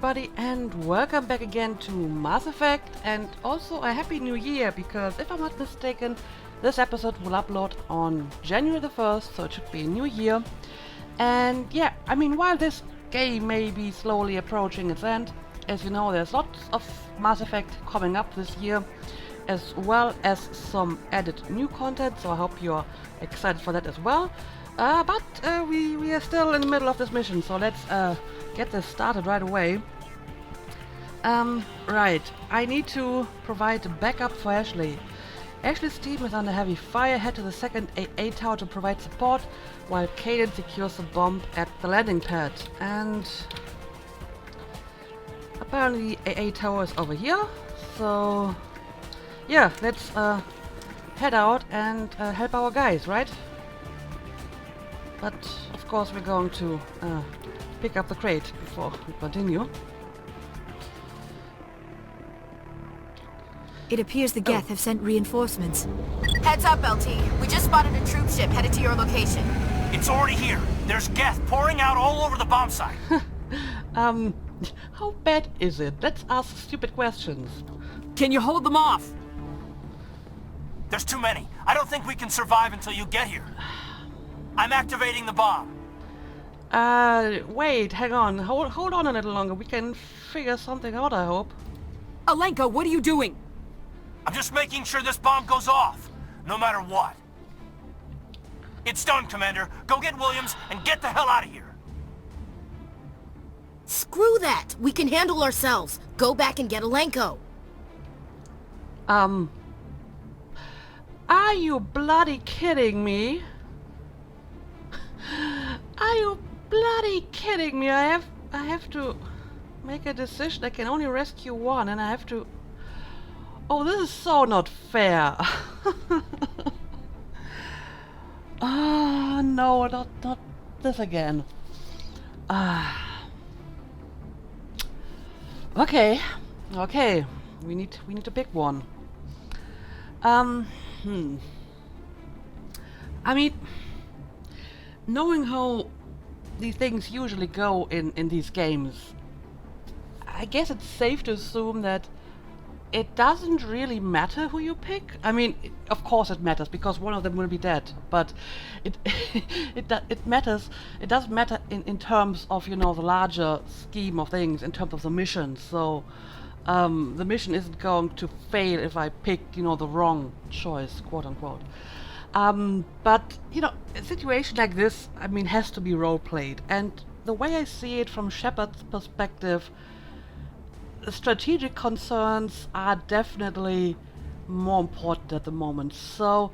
everybody, and welcome back again to Mass Effect, and also a happy new year, because if I'm not mistaken, this episode will upload on January the 1st, so it should be a new year. And yeah, I mean, while this game may be slowly approaching its end, as you know, there's lots of Mass Effect coming up this year, as well as some added new content, so I hope you're excited for that as well. But we are still in the middle of this mission, so let's get this started right away. Right, I need to provide a backup for Ashley. Ashley's team is under heavy fire. Head to the second AA tower to provide support, while Kaidan secures the bomb at the landing pad. And apparently the AA tower is over here, so yeah, let's head out and help our guys, right? But of course we're going to pick up the crate before we continue. It appears the Geth have sent reinforcements. Heads up, LT. We just spotted a troop ship headed to your location. It's already here. There's Geth pouring out all over the bomb site. How bad is it? Let's ask stupid questions. Can you hold them off? There's too many. I don't think we can survive until you get here. I'm activating the bomb. Wait, hang on. Hold on a little longer. We can figure something out, I hope. Alenka, what are you doing? I'm just making sure this bomb goes off, no matter what. It's done, Commander. Go get Williams and get the hell out of here. Screw that! We can handle ourselves. Go back and get Alenko. Are you bloody kidding me? Are you bloody kidding me? I have to make a decision. I can only rescue one, and I have to... Oh, this is so not fair. Ah, no, not this again. Okay, we need to pick one. I mean, knowing how these things usually go in these games, I guess it's safe to assume that it doesn't really matter who you pick. I mean, of course it matters, because one of them will be dead, but it matters. It doesn't matter in terms of, you know, the larger scheme of things, in terms of the mission. So the mission isn't going to fail if I pick, you know, the wrong choice, quote unquote. But, you know, a situation like this, I mean, has to be role-played. And the way I see it from Shepard's perspective, strategic concerns are definitely more important at the moment. So,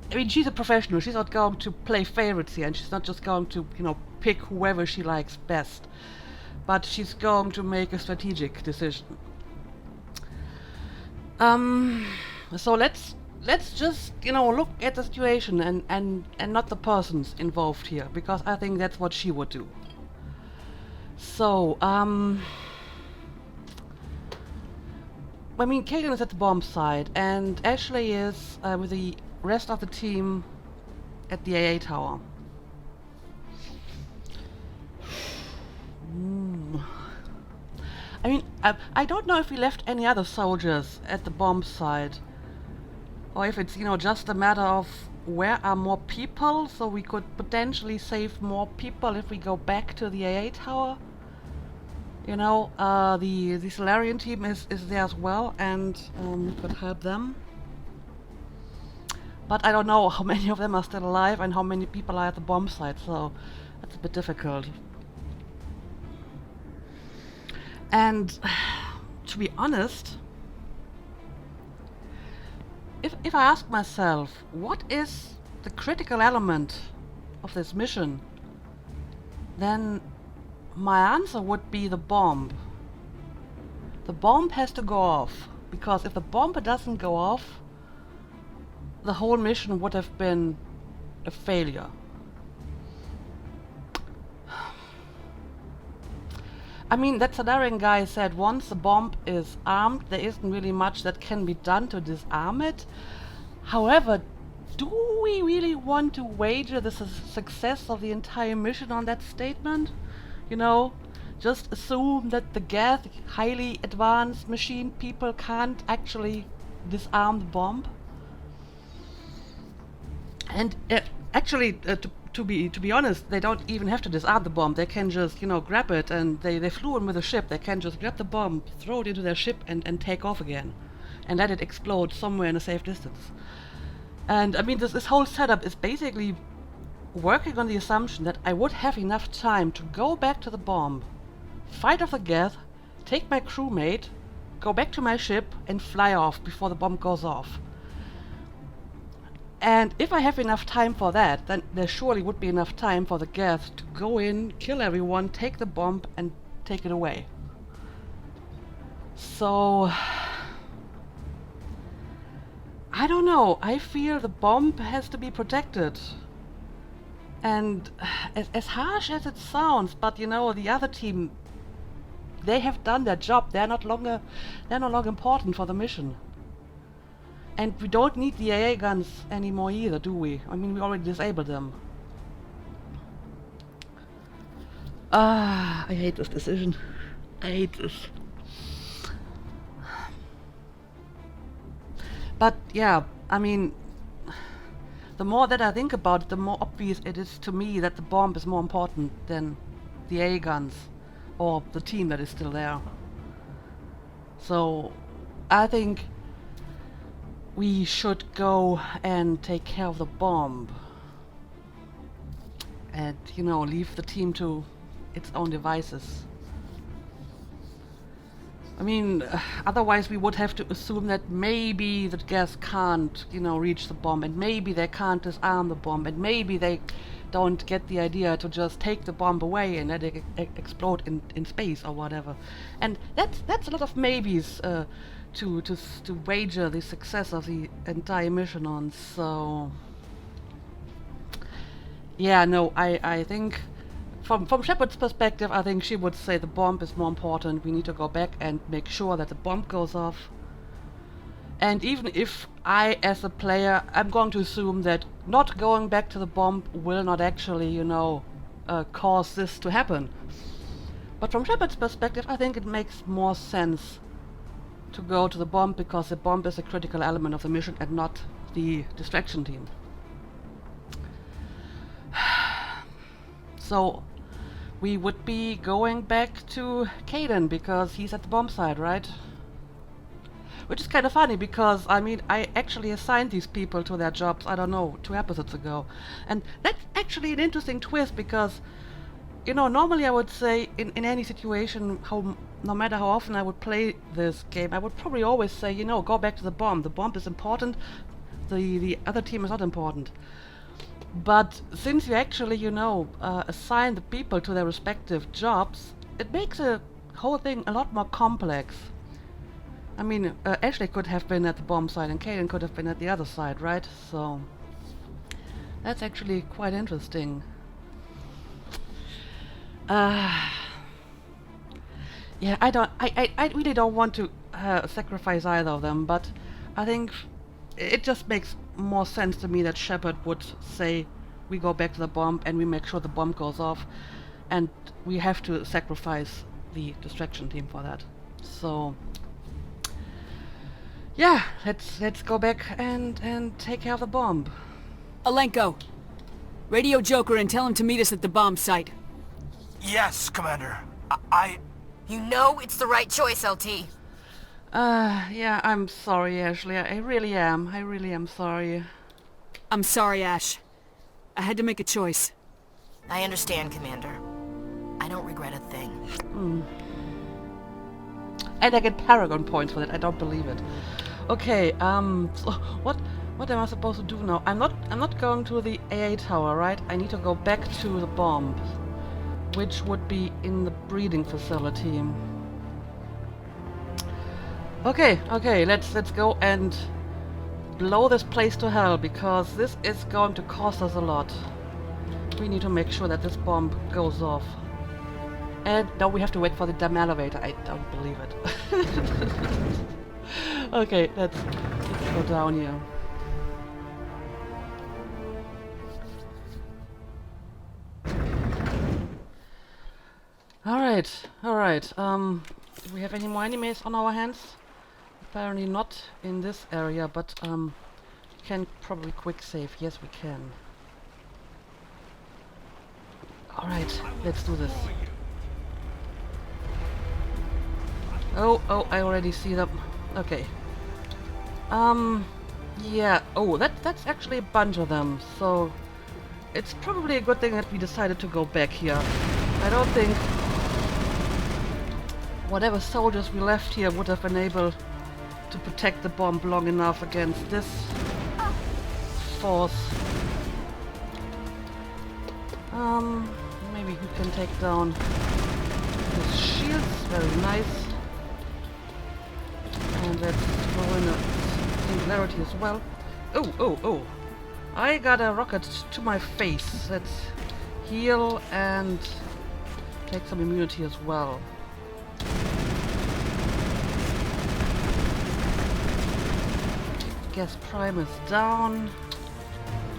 I mean, she's a professional. She's not going to play favorites here, and she's not just going to, you know, pick whoever she likes best. But she's going to make a strategic decision. So let's just, you know, look at the situation and not the persons involved here, because I think that's what she would do. So, I mean, Kaidan is at the bomb site, and Ashley is with the rest of the team at the AA tower. I mean, I don't know if we left any other soldiers at the bomb site, or if it's, you know, just a matter of where are more people, so we could potentially save more people if we go back to the AA tower. You know, the Salarian team is there as well, and we could help them. But I don't know how many of them are still alive and how many people are at the bomb site, so that's a bit difficult. And to be honest, if I ask myself, what is the critical element of this mission, then my answer would be the bomb. The bomb has to go off, because if the bomb doesn't go off, the whole mission would have been a failure. I mean, that Salarian guy said once the bomb is armed, there isn't really much that can be done to disarm it. However, do we really want to wager the success of the entire mission on that statement? You know, just assume that the Geth, highly advanced machine people, can't actually disarm the bomb? And actually, to be honest, they don't even have to disarm the bomb. They can just, you know, grab it, and they flew in with a ship. They can just grab the bomb, throw it into their ship, and take off again, and let it explode somewhere in a safe distance. And I mean, this whole setup is basically working on the assumption that I would have enough time to go back to the bomb, fight off the Geth, take my crewmate, go back to my ship, and fly off before the bomb goes off. And if I have enough time for that, then there surely would be enough time for the Geth to go in, kill everyone, take the bomb, and take it away. So I don't know. I feel the bomb has to be protected. And as harsh as it sounds, but you know, the other team, they have done their job. They're no longer important for the mission. And we don't need the AA guns anymore either, do we? I mean, we already disabled them. I hate this decision. I hate this. But yeah, I mean, the more that I think about it, the more obvious it is to me that the bomb is more important than the AA guns or the team that is still there. So I think we should go and take care of the bomb and, you know, leave the team to its own devices. I mean, otherwise we would have to assume that maybe the Geth can't, you know, reach the bomb, and maybe they can't disarm the bomb, and maybe they don't get the idea to just take the bomb away and let it explode in space or whatever. And that's a lot of maybes to wager the success of the entire mission on. So yeah, no, I think from Shepard's perspective, I think she would say the bomb is more important. We need to go back and make sure that the bomb goes off. And even if I, as a player, I'm going to assume that not going back to the bomb will not actually, you know, cause this to happen. But from Shepard's perspective, I think it makes more sense to go to the bomb, because the bomb is a critical element of the mission and not the distraction team. So we would be going back to Kaidan because he's at the bomb site, right? Which is kind of funny because, I mean, I actually assigned these people to their jobs, I don't know, 2 episodes ago. And that's actually an interesting twist because, you know, normally I would say in any situation, no matter how often I would play this game, I would probably always say, you know, go back to the bomb. The bomb is important, the other team is not important. But since you actually, you know, assign the people to their respective jobs, it makes the whole thing a lot more complex. I mean, Ashley could have been at the bomb site and Kaidan could have been at the other side, right? So that's actually quite interesting. Yeah, I really don't want to sacrifice either of them, but I think it just makes more sense to me that Shepard would say we go back to the bomb and we make sure the bomb goes off, and we have to sacrifice the distraction team for that. So yeah, let's go back and take care of the bomb. Alenko, radio Joker and tell him to meet us at the bomb site. Yes, Commander. You know it's the right choice, LT. Yeah, I'm sorry, Ashley. I really am. I really am sorry. I'm sorry, Ash. I had to make a choice. I understand, Commander. I don't regret a thing. And I get Paragon points for that. I don't believe it. Okay, so what am I supposed to do now? I'm not going to the AA tower, right? I need to go back to the bomb, which would be in the breeding facility. Okay, let's go and blow this place to hell, because this is going to cost us a lot. We need to make sure that this bomb goes off. And now we have to wait for the damn elevator. I don't believe it. Okay, let's go down here. Alright, alright. Do we have any more enemies on our hands? Apparently not in this area, but can probably quick save. Yes, we can. Alright, let's do this. Oh, I already see them. Okay. Yeah. Oh, that's actually a bunch of them. So it's probably a good thing that we decided to go back here. I don't think whatever soldiers we left here would have been able to protect the bomb long enough against this force. Maybe we can take down his shields. Very nice. And let's throw in a singularity as well. Oh. I got a rocket to my face. Let's heal and take some immunity as well. Gas prime is down.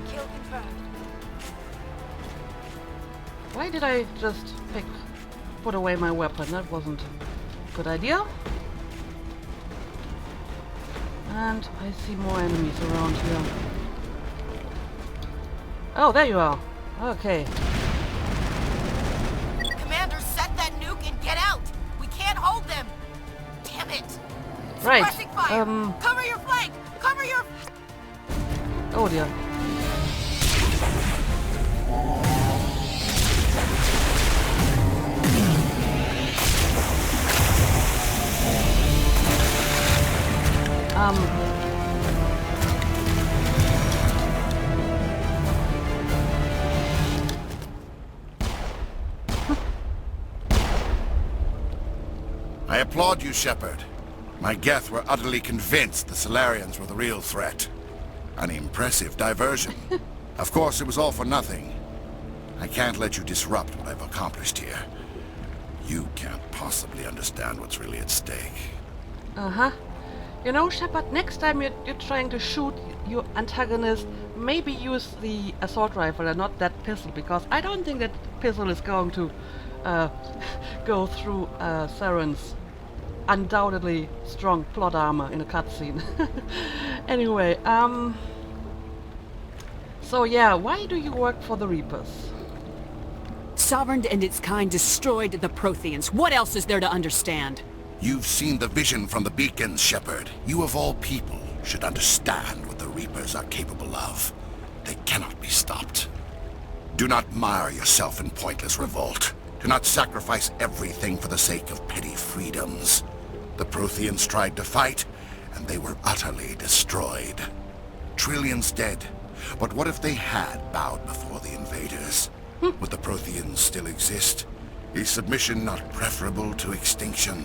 Kill confirmed. Why did I just put away my weapon? That wasn't a good idea. And I see more enemies around here. Oh, there you are. Okay. Commander, set that nuke and get out! We can't hold them! Damn it! Right. Suppressing fire! Cover your flank! Cover your... Oh dear. I applaud you, Shepard. My Geth were utterly convinced the Salarians were the real threat. An impressive diversion. Of course, it was all for nothing. I can't let you disrupt what I've accomplished here. You can't possibly understand what's really at stake. Uh-huh. You know, Shepard, next time you're trying to shoot your antagonist, maybe use the assault rifle and not that pistol, because I don't think that pistol is going to go through Saren's undoubtedly strong plot armor in a cutscene. Anyway, so yeah, why do you work for the Reapers? Sovereign and its kind destroyed the Protheans. What else is there to understand? You've seen the vision from the beacons, Shepard. You of all people should understand what the Reapers are capable of. They cannot be stopped. Do not mire yourself in pointless revolt. Do not sacrifice everything for the sake of petty freedoms. The Protheans tried to fight, and they were utterly destroyed. Trillions dead. But what if they had bowed before the invaders? Would the Protheans still exist? Is submission not preferable to extinction?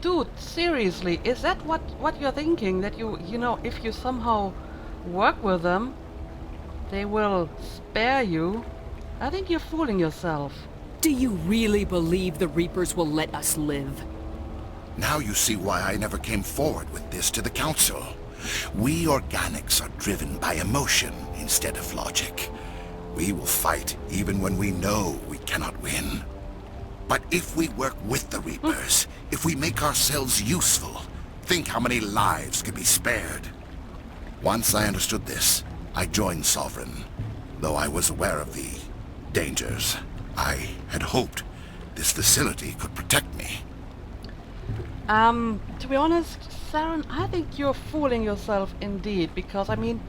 Dude, seriously, is that what you're thinking? That you know, if you somehow work with them, they will spare you? I think you're fooling yourself. Do you really believe the Reapers will let us live? Now you see why I never came forward with this to the Council. We organics are driven by emotion instead of logic. We will fight even when we know we cannot win. But if we work with the Reapers, if we make ourselves useful, think how many lives could be spared. Once I understood this, I joined Sovereign. Though I was aware of the dangers, I had hoped this facility could protect me. To be honest, Saren, I think you're fooling yourself indeed, because I mean,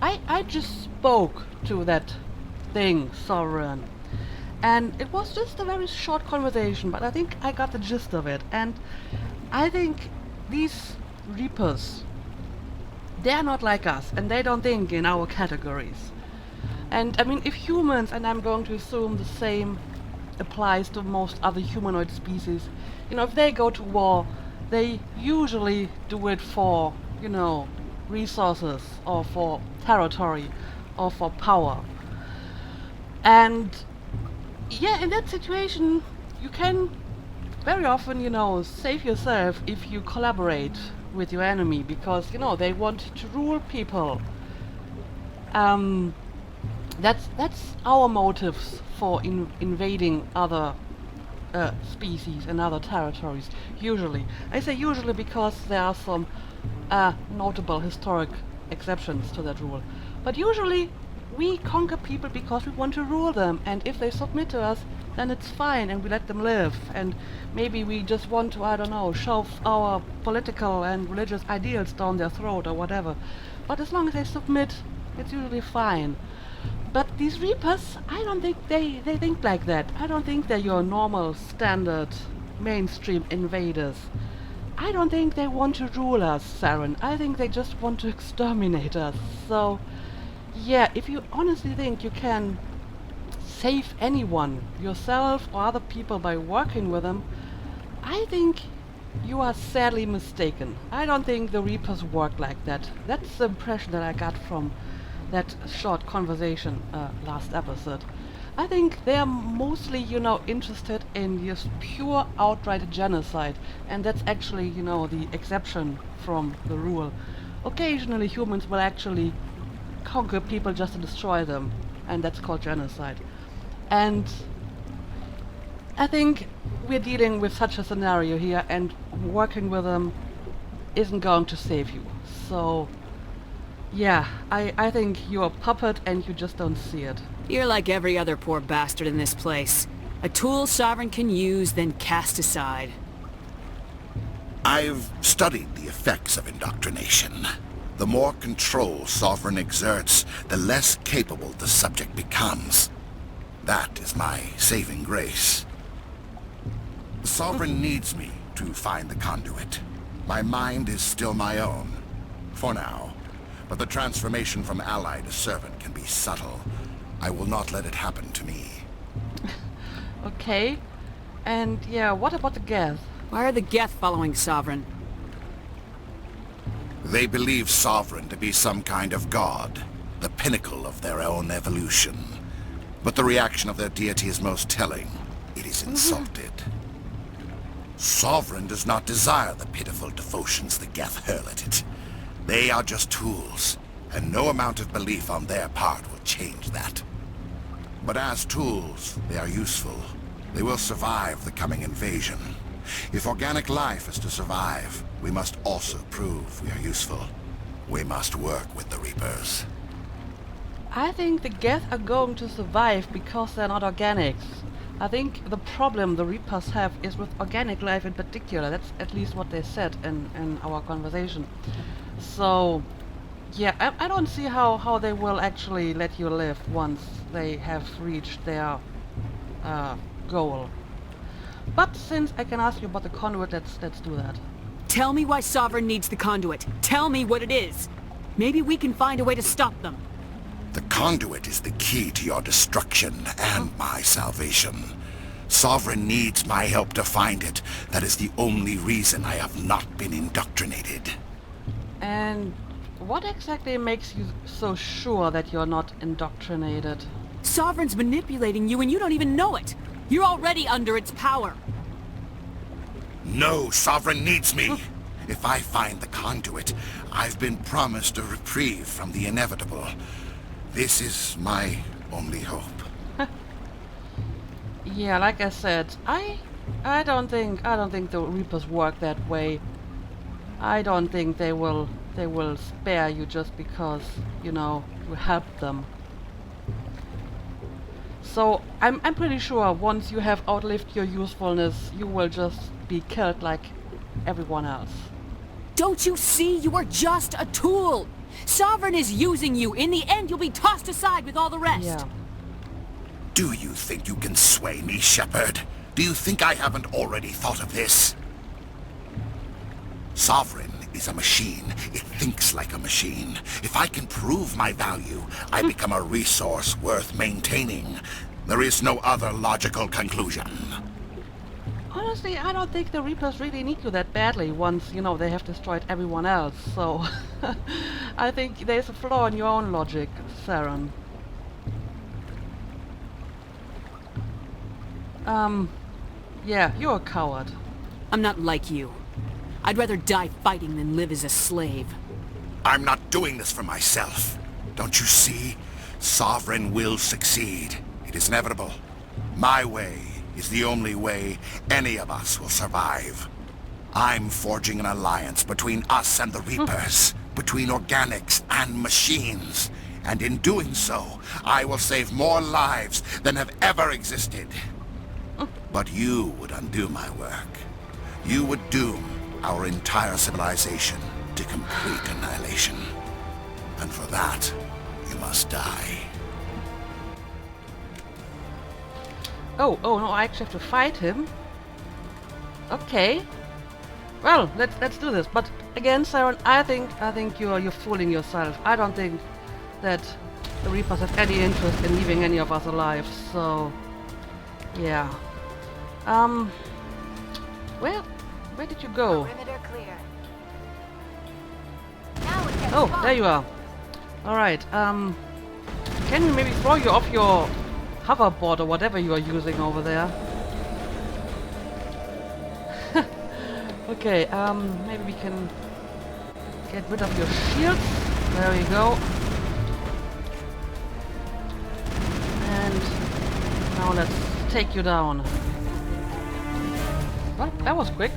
I just spoke to that thing, Sovereign. And it was just a very short conversation, but I think I got the gist of it. And I think these Reapers, they're not like us, and they don't think in our categories. And I mean, if humans, and I'm going to assume the same applies to most other humanoid species, you know, if they go to war, they usually do it for, you know, resources, or for territory, or for power. And yeah, in that situation, you can very often, you know, save yourself if you collaborate with your enemy, because, you know, they want to rule people. That's our motives for invading other species and other territories. Usually, I say usually because there are some notable historic exceptions to that rule. But usually, we conquer people because we want to rule them, and if they submit to us, then it's fine, and we let them live. And maybe we just want to, I don't know, shove our political and religious ideals down their throat or whatever. But as long as they submit, it's usually fine. But these Reapers, I don't think they think like that. I don't think they're your normal, standard, mainstream invaders. I don't think they want to rule us, Saren. I think they just want to exterminate us. So, yeah, if you honestly think you can save anyone, yourself or other people, by working with them, I think you are sadly mistaken. I don't think the Reapers work like that. That's the impression that I got from that short conversation last episode. I think they are mostly, interested in just pure outright genocide, and that's actually, the exception from the rule. Occasionally humans will actually conquer people just to destroy them, and that's called genocide. And I think we're dealing with such a scenario here, and working with them isn't going to save you. So, yeah, I think you're a puppet and you just don't see it. You're like every other poor bastard in this place. A tool Sovereign can use, then cast aside. I've studied the effects of indoctrination. The more control Sovereign exerts, the less capable the subject becomes. That is my saving grace. Sovereign needs me to find the conduit. My mind is still my own, for now. But the transformation from ally to servant can be subtle. I will not let it happen to me. Okay. And yeah, what about the Geth? Why are the Geth following Sovereign? They believe Sovereign to be some kind of god, the pinnacle of their own evolution. But the reaction of their deity is most telling. It is insulted. Sovereign does not desire the pitiful devotions the Geth hurl at it. They are just tools, and no amount of belief on their part will change that. But as tools, they are useful. They will survive the coming invasion. If organic life is to survive, we must also prove we are useful. We must work with the Reapers. I think the Geth are going to survive because they're not organics. I think the problem the Reapers have is with organic life in particular. That's at least what they said in our conversation. So, yeah, I don't see how they will actually let you live once they have reached their goal. But since I can ask you about the conduit, let's do that. Tell me why Sovereign needs the conduit. Tell me what it is. Maybe we can find a way to stop them. The conduit is the key to your destruction and my salvation. Sovereign needs my help to find it. That is the only reason I have not been indoctrinated. And what exactly makes you so sure that you're not indoctrinated? Sovereign's manipulating you and you don't even know it. You're already under its power. No, Sovereign needs me. If I find the conduit, I've been promised a reprieve from the inevitable. This is my only hope. Yeah, like I said, I don't think the Reapers work that way. I don't think they will spare you just because, you helped them. So I'm pretty sure once you have outlived your usefulness, you will just be killed like everyone else. Don't you see? You are just a tool. Sovereign is using you. In the end, you'll be tossed aside with all the rest. Yeah. Do you think you can sway me, Shepard? Do you think I haven't already thought of this? Sovereign is a machine. It thinks like a machine. If I can prove my value, I become a resource worth maintaining. There is no other logical conclusion. Honestly, I don't think the Reapers really need you that badly once, they have destroyed everyone else. So, I think there's a flaw in your own logic, Saren. Yeah, you're a coward. I'm not like you. I'd rather die fighting than live as a slave. I'm not doing this for myself. Don't you see? Sovereign will succeed. It is inevitable. My way is the only way any of us will survive. I'm forging an alliance between us and the Reapers, between organics and machines. And in doing so, I will save more lives than have ever existed. But you would undo my work. You would doom our entire civilization to complete annihilation. And for that, you must die. Oh, no, I actually have to fight him. Okay. Well, let's do this. But again, Saren, I think you're fooling yourself. I don't think that the Reapers have any interest in leaving any of us alive. So, yeah. Where did you go? Perimeter clear. Now it gets Oh, fun. there you are. Alright, can we maybe throw you off your hoverboard or whatever you are using over there? Okay, maybe we can get rid of your shields. There we go. And now let's take you down. Well, that was quick.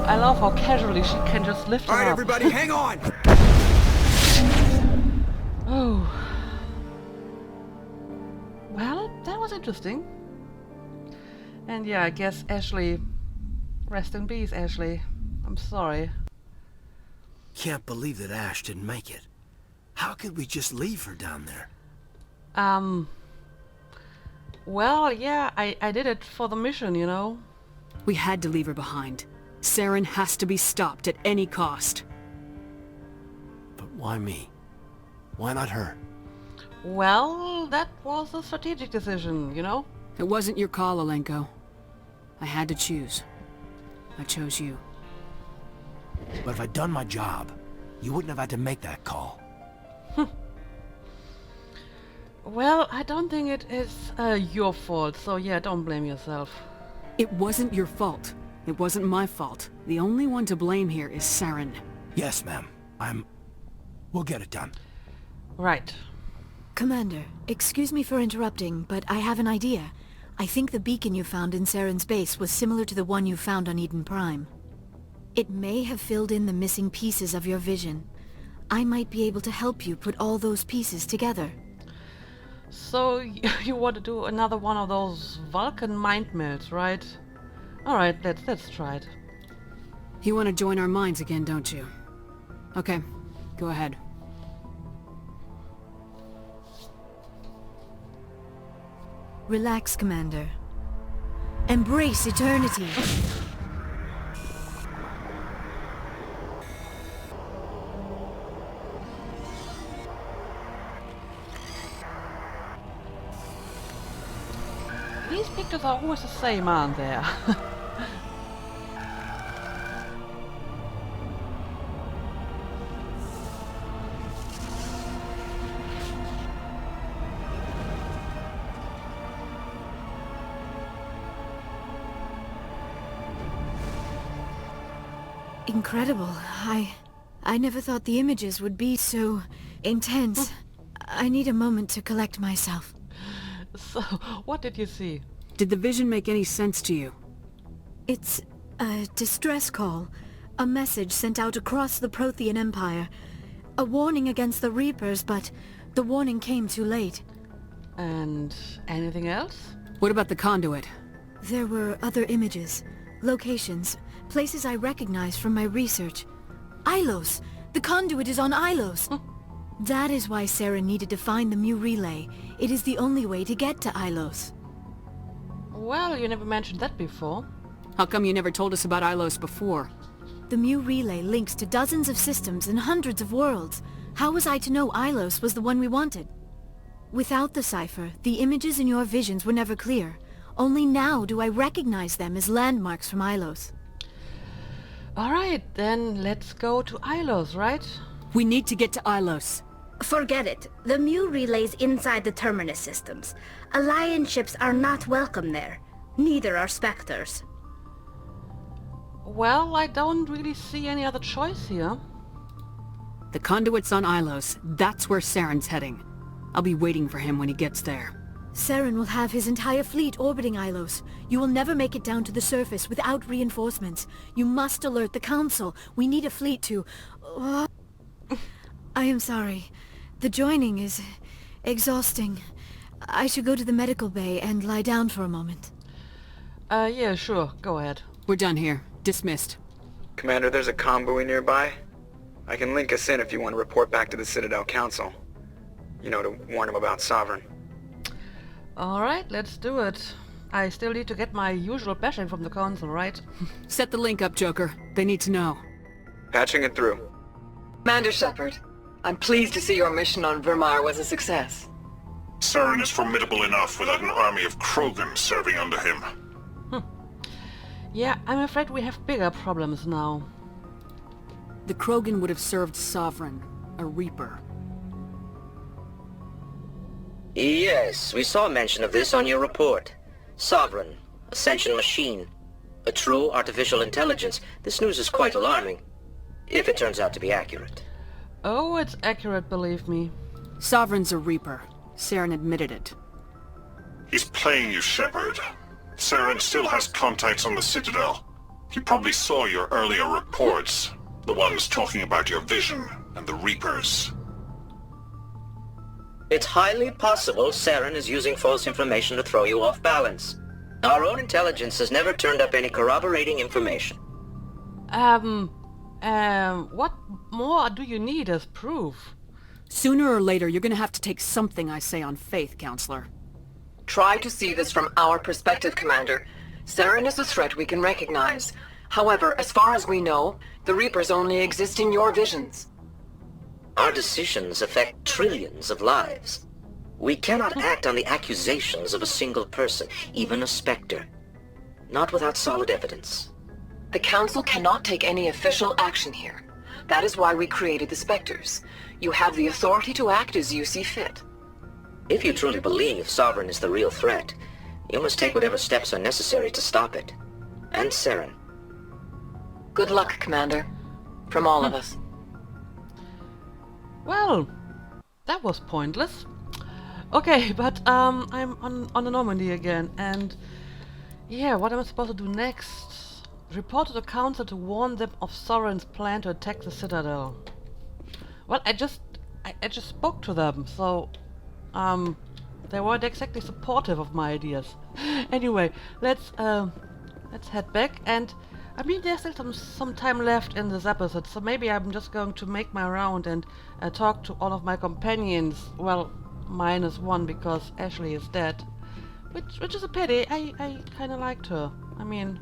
I love how casually she can just lift him All right, up. everybody, hang on! Oh. Well, that was interesting. And yeah, I guess Ashley... Rest in peace, Ashley. I'm sorry. Can't believe that Ash didn't make it. How could we just leave her down there? Well, yeah, I did it for the mission, you know? We had to leave her behind. Saren has to be stopped at any cost. But why me? Why not her? Well, that was a strategic decision, you know? It wasn't your call, Alenko. I had to choose. I chose you. But if I'd done my job, you wouldn't have had to make that call. Well, I don't think it is your fault, so yeah, don't blame yourself. It wasn't your fault. It wasn't my fault. The only one to blame here is Saren. Yes, ma'am. We'll get it done. Right. Commander, excuse me for interrupting, but I have an idea. I think the beacon you found in Saren's base was similar to the one you found on Eden Prime. It may have filled in the missing pieces of your vision. I might be able to help you put all those pieces together. So, you want to do another one of those Vulcan mind melds, right? Alright, let's try it. You want to join our minds again, don't you? Okay, go ahead. Relax, Commander. Embrace eternity. These pictures are always the same, aren't they? Incredible. I never thought the images would be so intense. I need a moment to collect myself. So, what did you see? Did the vision make any sense to you? It's a distress call. A message sent out across the Prothean Empire. A warning against the Reapers, but the warning came too late. And anything else? What about the conduit? There were other images, locations, places I recognized from my research. Ilos! The conduit is on Ilos! That is why Saren needed to find the Mu relay. It is the only way to get to Ilos. Well, you never mentioned that before. How come you never told us about Ilos before? The Mu relay links to dozens of systems and hundreds of worlds. How was I to know Ilos was the one we wanted? Without the cipher, the images in your visions were never clear. Only now do I recognize them as landmarks from Ilos. Alright, then let's go to Ilos, right? We need to get to Ilos. Forget it. The Mu relay's inside the Terminus systems. Alliance ships are not welcome there. Neither are Spectres. Well, I don't really see any other choice here. The conduit's on Ilos. That's where Saren's heading. I'll be waiting for him when he gets there. Saren will have his entire fleet orbiting Ilos. You will never make it down to the surface without reinforcements. You must alert the Council. We need a fleet to... I am sorry. The joining is exhausting. I should go to the medical bay and lie down for a moment. Yeah, sure. Go ahead. We're done here. Dismissed. Commander, there's a comm buoy nearby. I can link us in if you want to report back to the Citadel Council. You know, to warn them about Sovereign. Alright, let's do it. I still need to get my usual bashing from the Council, right? Set the link up, Joker. They need to know. Patching it through. Commander Shepard, I'm pleased to see your mission on Vermar was a success. Saren is formidable enough without an army of Krogan serving under him. Yeah, I'm afraid we have bigger problems now. The Krogan would have served Sovereign, a Reaper. Yes, we saw mention of this on your report. Sovereign, Ascension machine, a true artificial intelligence. This news is quite alarming, if it turns out to be accurate. Oh, it's accurate, believe me. Sovereign's a Reaper. Saren admitted it. He's playing you, Shepard. Saren still has contacts on the Citadel. He probably saw your earlier reports, the ones talking about your vision and the Reapers. It's highly possible Saren is using false information to throw you off balance. Our own intelligence has never turned up any corroborating information. What more do you need as proof? Sooner or later, you're gonna have to take something I say on faith, Counselor. Try to see this from our perspective, Commander. Saren is a threat we can recognize. However, as far as we know, the Reapers only exist in your visions. Our decisions affect trillions of lives. We cannot act on the accusations of a single person, even a Spectre. Not without solid evidence. The Council cannot take any official action here. That is why we created the Spectres. You have the authority to act as you see fit. If you truly believe Sovereign is the real threat, you must take whatever steps are necessary to stop it. And Saren. Good luck, Commander. From all of us. Well, that was pointless. Okay, but I'm on the Normandy again, and yeah, what am I supposed to do next? Report to the Council to warn them of Sovereign's plan to attack the Citadel. Well, I just spoke to them, so they weren't exactly supportive of my ideas. Anyway, let's head back, and I mean there's still some time left in this episode, so maybe I'm just going to make my round and talk to all of my companions. Well, minus one because Ashley is dead, which is a pity. I kind of liked her. I mean,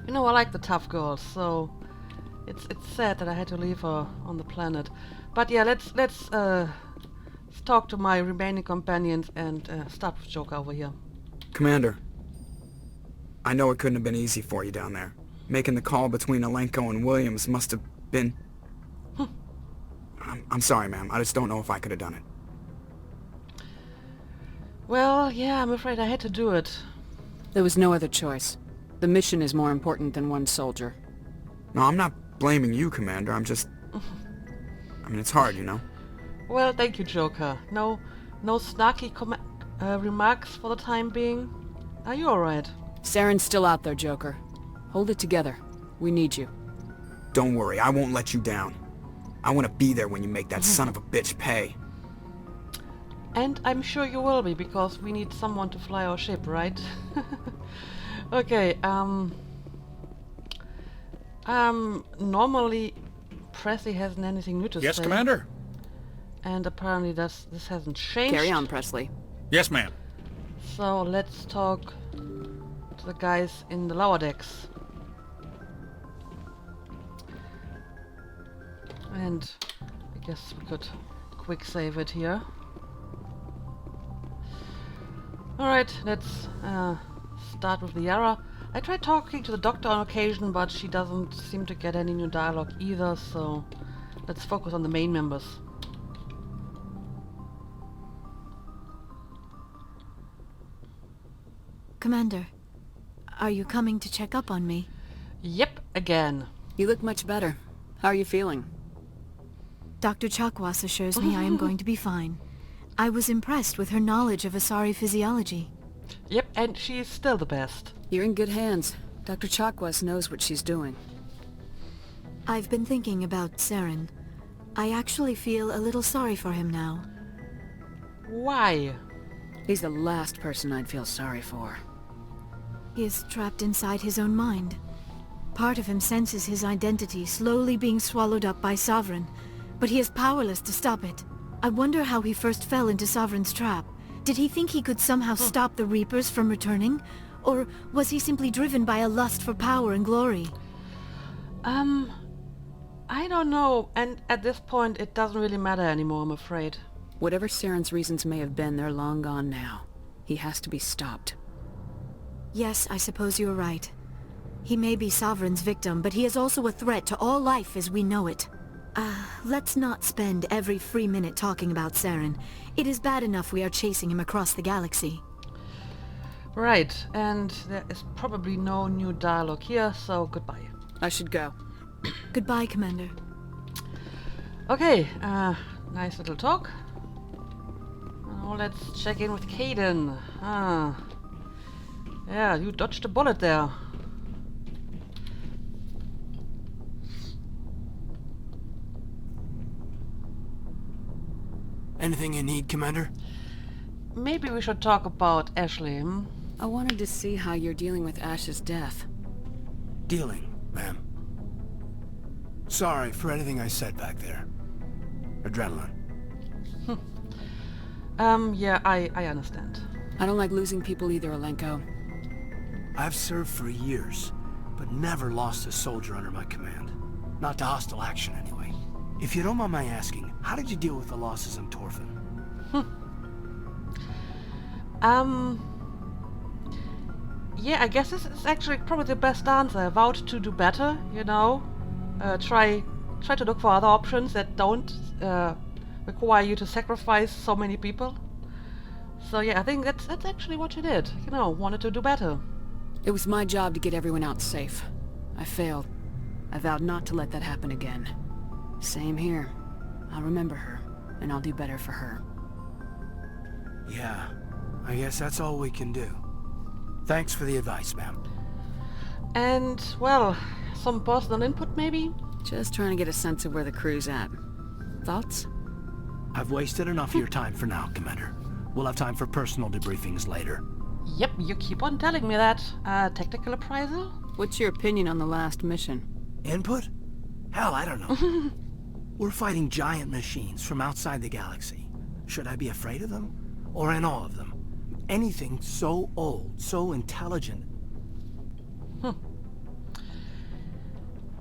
you know, I like the tough girls, so it's sad that I had to leave her on the planet. But yeah, let's talk to my remaining companions and start with Joker over here. Commander, I know it couldn't have been easy for you down there. Making the call between Alenko and Williams must have been... I'm sorry, ma'am. I just don't know if I could have done it. Well, yeah, I'm afraid I had to do it. There was no other choice. The mission is more important than one soldier. No, I'm not blaming you, Commander. I'm just... I mean, it's hard, you know? Well, thank you, Joker. No snarky remarks for the time being? Are you alright? Saren's still out there, Joker. Hold it together. We need you. Don't worry, I won't let you down. I want to be there when you make that son of a bitch pay. And I'm sure you will be, because we need someone to fly our ship, right? Okay, normally Pressy hasn't anything new to say. Yes, Commander? And apparently this hasn't changed. Carry on, Presley. Yes, ma'am. So let's talk to the guys in the lower decks. And I guess we could quick save it here. Alright, let's start with the Yara. I tried talking to the doctor on occasion, but she doesn't seem to get any new dialogue either, so let's focus on the main members. Commander, are you coming to check up on me? Yep, again. You look much better. How are you feeling? Dr. Chakwas assures me I am going to be fine. I was impressed with her knowledge of Asari physiology. Yep, and she's still the best. You're in good hands. Dr. Chakwas knows what she's doing. I've been thinking about Saren. I actually feel a little sorry for him now. Why? He's the last person I'd feel sorry for. He is trapped inside his own mind. Part of him senses his identity slowly being swallowed up by Sovereign, but he is powerless to stop it. I wonder how he first fell into Sovereign's trap. Did he think he could somehow stop the Reapers from returning? Or was he simply driven by a lust for power and glory? I don't know, and at this point it doesn't really matter anymore, I'm afraid. Whatever Saren's reasons may have been, they're long gone now. He has to be stopped. Yes, I suppose you're right. He may be Sovereign's victim, but he is also a threat to all life as we know it. Let's not spend every free minute talking about Saren. It is bad enough we are chasing him across the galaxy. Right, and there is probably no new dialogue here, so goodbye. I should go. Goodbye, Commander. Okay, nice little talk. Now let's check in with Kaidan. Yeah, you dodged a bullet there. Anything you need, Commander? Maybe we should talk about Ashley, hmm? I wanted to see how you're dealing with Ash's death. Dealing, ma'am. Sorry for anything I said back there. Adrenaline. Yeah, I understand. I don't like losing people either, Alenko. I've served for years, but never lost a soldier under my command. Not to hostile action, anyway. If you don't mind my asking, how did you deal with the losses in Torfin? Yeah, I guess this is actually probably the best answer. I vowed to do better, you know. Try to look for other options that don't require you to sacrifice so many people. So yeah, I think that's actually what you did. You know, wanted to do better. It was my job to get everyone out safe. I failed. I vowed not to let that happen again. Same here. I'll remember her, and I'll do better for her. Yeah, I guess that's all we can do. Thanks for the advice, ma'am. And, well, some personal input maybe? Just trying to get a sense of where the crew's at. Thoughts? I've wasted enough of your time for now, Commander. We'll have time for personal debriefings later. Yep, you keep on telling me that. Technical appraisal? What's your opinion on the last mission? Input? Hell, I don't know. We're fighting giant machines from outside the galaxy. Should I be afraid of them? Or in awe of them? Anything so old, so intelligent.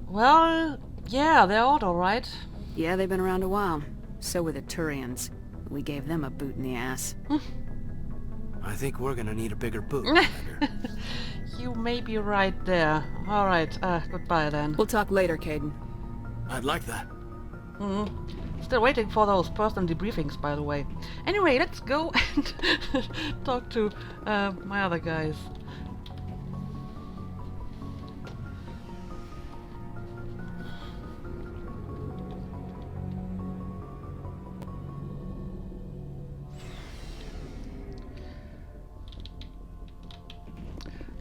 Well, yeah, they're old, alright. Yeah, they've been around a while. So were the Turians. We gave them a boot in the ass. I think we're gonna need a bigger boot, Commander. You may be right there. Alright, goodbye then. We'll talk later, Kaidan. I'd like that. Still waiting for those personal debriefings, by the way. Anyway, let's go and talk to my other guys.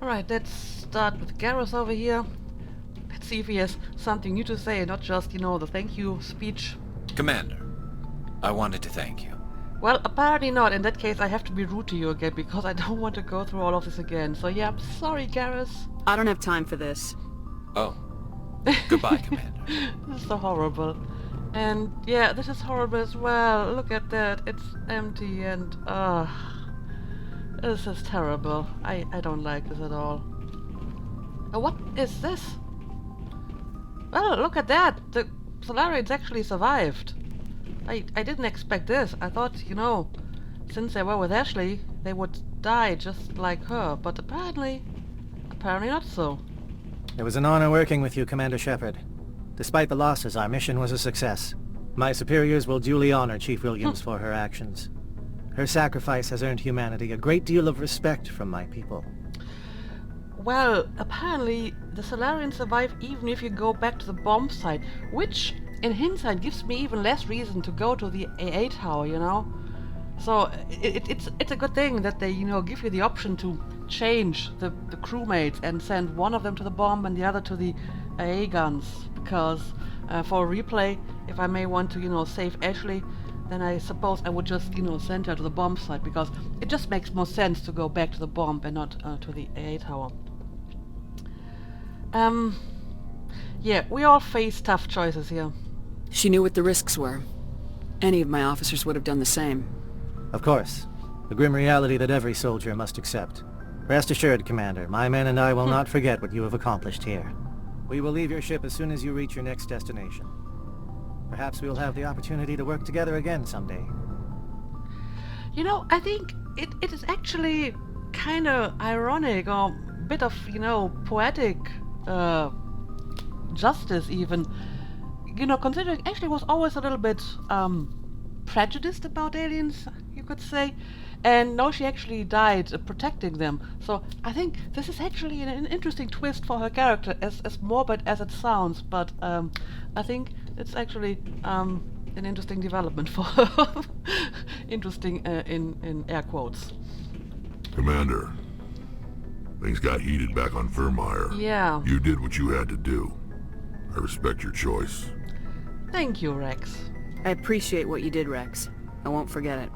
Alright, let's start with Garrus over here. Let's see if he has something new to say, not just, you know, the thank you speech. Commander, I wanted to thank you. Well, apparently not. In that case, I have to be rude to you again, because I don't want to go through all of this again. So yeah, I'm sorry, Garrus. I don't have time for this. Oh. Goodbye, Commander. This is so horrible. And yeah, this is horrible as well. Look at that. It's empty and this is terrible. I don't like this at all. What is this? Well, look at that. The Salarians actually survived. I didn't expect this. I thought, you know, since they were with Ashley, they would die just like her, but apparently not so. It was an honor working with you, Commander Shepard. Despite the losses, our mission was a success. My superiors will duly honor Chief Williams for her actions. Her sacrifice has earned humanity a great deal of respect from my people. Well, apparently the Salarians survive even if you go back to the bomb site, which, in hindsight, gives me even less reason to go to the AA tower, you know? So, it's a good thing that they, you know, give you the option to change the crewmates and send one of them to the bomb and the other to the AA guns, because for a replay, if I may want to, you know, save Ashley, then I suppose I would just, you know, send her to the bomb site, because it just makes more sense to go back to the bomb and not to the AA tower. Yeah, we all face tough choices here. She knew what the risks were. Any of my officers would have done the same. Of course. The grim reality that every soldier must accept. Rest assured, Commander, my men and I will not forget what you have accomplished here. We will leave your ship as soon as you reach your next destination. Perhaps we will have the opportunity to work together again someday. You know, I think it is actually kind of ironic, or a bit of, you know, poetic justice even. You know, considering Ashley was always a little bit prejudiced about aliens, you could say, and now she actually died protecting them. So I think this is actually an interesting twist for her character, as morbid as it sounds, but I think it's actually an interesting development for her. Interesting in air quotes. Commander, things got heated back on Firmire. Yeah. You did what you had to do. I respect your choice. Thank you, Rex. I appreciate what you did, Rex. I won't forget it.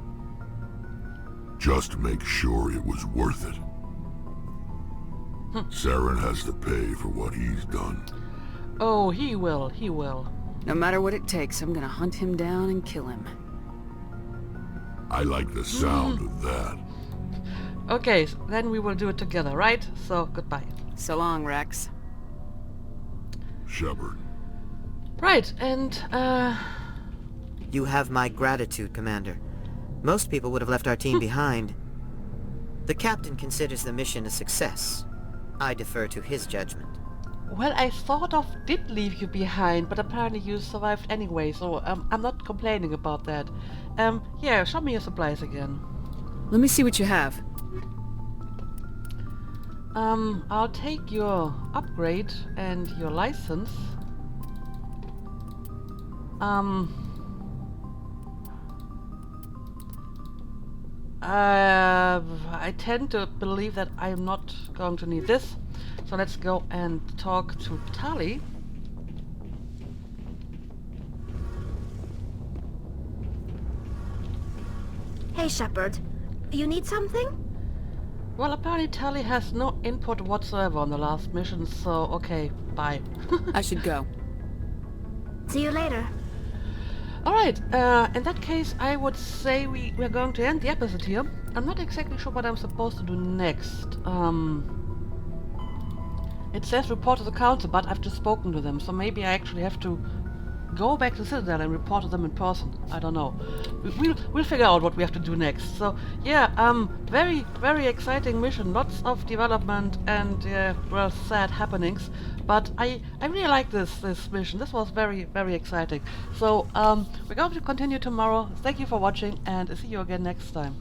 Just make sure it was worth it. Saren has to pay for what he's done. Oh, he will. No matter what it takes, I'm gonna hunt him down and kill him. I like the sound of that. Okay, then we will do it together, right? So, goodbye. So long, Rex. Shepard. Right, and, You have my gratitude, Commander. Most people would have left our team behind. The captain considers the mission a success. I defer to his judgment. Well, I sort of did leave you behind, but apparently you survived anyway, so I'm not complaining about that. Yeah, show me your supplies again. Let me see what you have. I'll take your upgrade and your license. I tend to believe that I'm not going to need this. So let's go and talk to Tali. Hey, Shepard. You need something? Well, apparently Tali has no input whatsoever on the last mission, so okay, bye. I should go. See you later. Alright, in that case, I would say we're going to end the episode here. I'm not exactly sure what I'm supposed to do next. It says report to the council, but I've just spoken to them, so maybe I actually have to go back to Citadel and report to them in person. I don't know. We'll figure out what we have to do next. So, yeah, very, very exciting mission. Lots of development and, well, sad happenings. But I really like this mission. This was very, very exciting. So, we're going to continue tomorrow. Thank you for watching, and see you again next time.